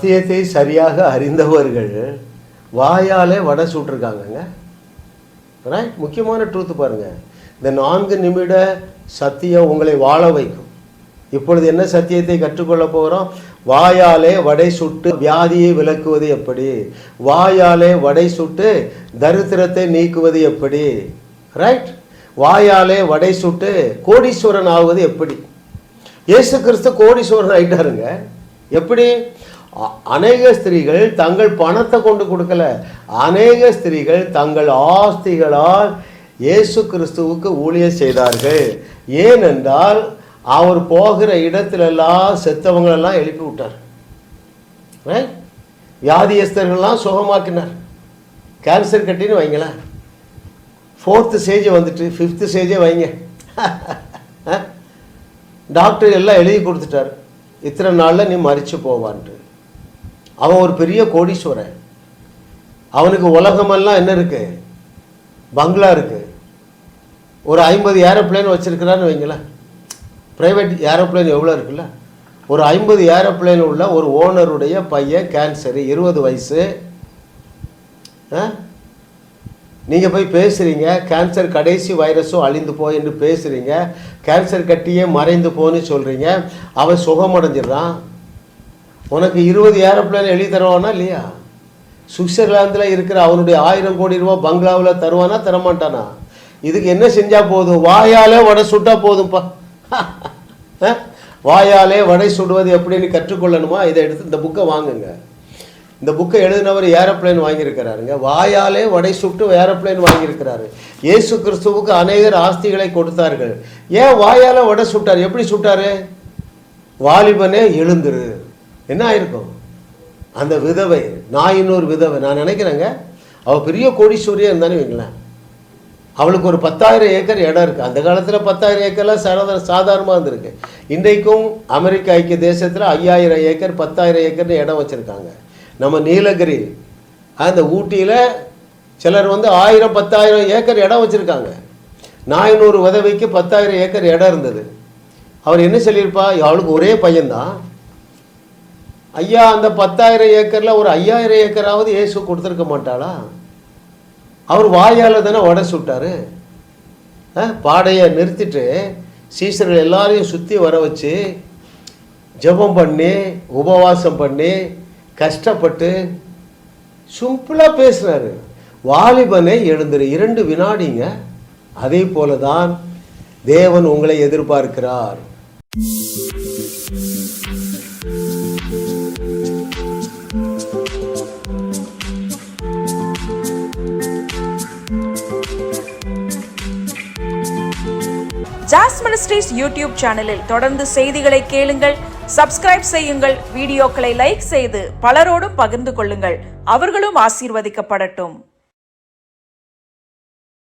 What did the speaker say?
சத்தியத்தை சரியாக அறிந்தவர்கள் வாயாலே வடை சுட்டிருக்காங்கங்க. ரைட், முக்கியமான ட்ரூத் பாருங்க. இந்த 4 நிமிட சத்தியம் உங்களை வாழ வைக்கும். இப்பொழுது என்ன சத்தியத்தை கற்றுக்கொள்ள போகிறோம்? வாயாலே வடை சுட்டு வியாதியை விலக்குவது எப்படி, வாயாலே வடை சுட்டு தரித்திரத்தை நீக்குவது எப்படி, ரைட், வாயாலே வடை சுட்டு கோடீஸ்வரன் ஆகுவது எப்படி. இயேசு கிறிஸ்து கோடீஸ்வரன் ஆயிட்டாருங்க. எப்படி? அநேக ஸ்திரீகள் தங்கள் பணத்தை கொண்டு கொடுக்கல, அநேக ஸ்திரீகள் தங்கள் ஆஸ்திகளால் இயேசு கிறிஸ்துவுக்கு ஊழியம் செய்தார்கள். ஏனென்றால் அவர் போகிற இடத்திலெல்லாம் செத்தவங்களெல்லாம் எழுப்பி விட்டார், வியாதியஸ்தர்கள்லாம் சுகமாக்கினார். கேன்சர் கட்டின்னு வைங்களேன், 4th ஸ்டேஜ் வந்துட்டு 5th ஸ்டேஜே வைங்க. டாக்டர் எல்லாம் எழுதி கொடுத்துட்டார், இத்தனை நாளில் நீ மரிச்சு போவான்ட்டு. அவன் ஒரு பெரிய கோடீஸ்வரன். அவனுக்கு உலகமெல்லாம் என்ன இருக்கு? பங்களா இருக்கு. ஒரு 50 ஏரோப்ளேன் வச்சிருக்கிறான்னு வைங்களேன். ப்ரைவேட் ஏரோப்ளேன் எவ்வளோ இருக்குல்ல? ஒரு 50 ஏரோப்ளேன் உள்ள ஒரு ஓனருடைய பையன் கேன்சரு, 20 வயசு. நீங்கள் போய் பேசுகிறீங்க, கேன்சர் கடைசி வைரஸும் அழிந்து போய் என்று பேசுகிறீங்க, கேன்சர் கட்டியே மறைந்து போன்னு சொல்கிறீங்க. அவன் சுகமடைஞ்சிடறான். உனக்கு 20 ஏரோப்ளேன் எழுதி தருவானா இல்லையா? சுவிட்சர்லாந்தில் இருக்கிற அவனுடைய 1000 கோடி ரூபா பங்களாவில் தருவானா தரமாட்டானா? இதுக்கு என்ன செஞ்சால் போதும்? வாயாலே வடை சுட்டா போதும்ப்பா. வாயாலே வடை சுடுவது எப்படின்னு கற்றுக்கொள்ளணுமா? இதை எடுத்து இந்த புக்கை வாங்குங்க. இந்த புக்கை எழுதினவர் ஏரோப்ளேன் வாங்கியிருக்கிறாருங்க. வாயாலே வடை சுட்டு ஏரோப்ளேன் வாங்கியிருக்கிறாரு. இயேசு கிறிஸ்துவுக்கு அநேகர் ஆஸ்திகளை கொடுத்தார்கள். ஏன் வாயால் வடை சுட்டார்? எப்படி சுட்டாரு? வாலிபனே எழுந்துரு. என்ன ஆயிருக்கும்? அந்த விதவை, நாயினூர் விதவை, நான் நினைக்கிறேங்க அவள் பெரிய கோடீஸ்வரியாக இருந்தானே வைங்களேன். அவளுக்கு ஒரு 10,000 ஏக்கர் இடம் இருக்குது. அந்த காலத்தில் 10,000 ஏக்கர்லாம் சாதாரணமாக இருந்திருக்கு. இன்றைக்கும் அமெரிக்க ஐக்கிய தேசத்தில் 5000 ஏக்கர் 10,000 ஏக்கர்னு இடம் வச்சுருக்காங்க. நம்ம நீலகிரி அந்த ஊட்டியில் சிலர் 1000 10,000 ஏக்கர் இடம் வச்சுருக்காங்க. நாயினூர் விதவைக்கு 10,000 ஏக்கர் இடம் இருந்தது. அவர் என்ன சொல்லியிருப்பா? அவளுக்கு ஒரே பையன்தான். ஐயா, அந்த 10,000 ஏக்கரில் ஒரு 5000 ஏக்கராவது இயேசு கொடுத்துருக்க மாட்டாளா? அவர் வாயால் தானே வடை சுட்டார். பாடையை நிறுத்திட்டு சீசர்கள் எல்லாரையும் சுற்றி வர வச்சு ஜெபம் பண்ணி உபவாசம் பண்ணி கஷ்டப்பட்டு சிம்பிளாக பேசுனாரு. வாலிபனை எழுந்துரு. 2 வினாடிங்க. அதே போல தான் தேவன் உங்களை எதிர்பார்க்கிறார். ஜாஸ் மினிஸ்ட்ரீஸ் யூடியூப் சேனலில் தொடர்ந்து செய்திகளை கேளுங்கள், சப்ஸ்கிரைப் செய்யுங்கள், வீடியோக்களை லைக் செய்து பலரோடும் பகிர்ந்து கொள்ளுங்கள். அவர்களும் ஆசீர்வதிக்கப்படட்டும்.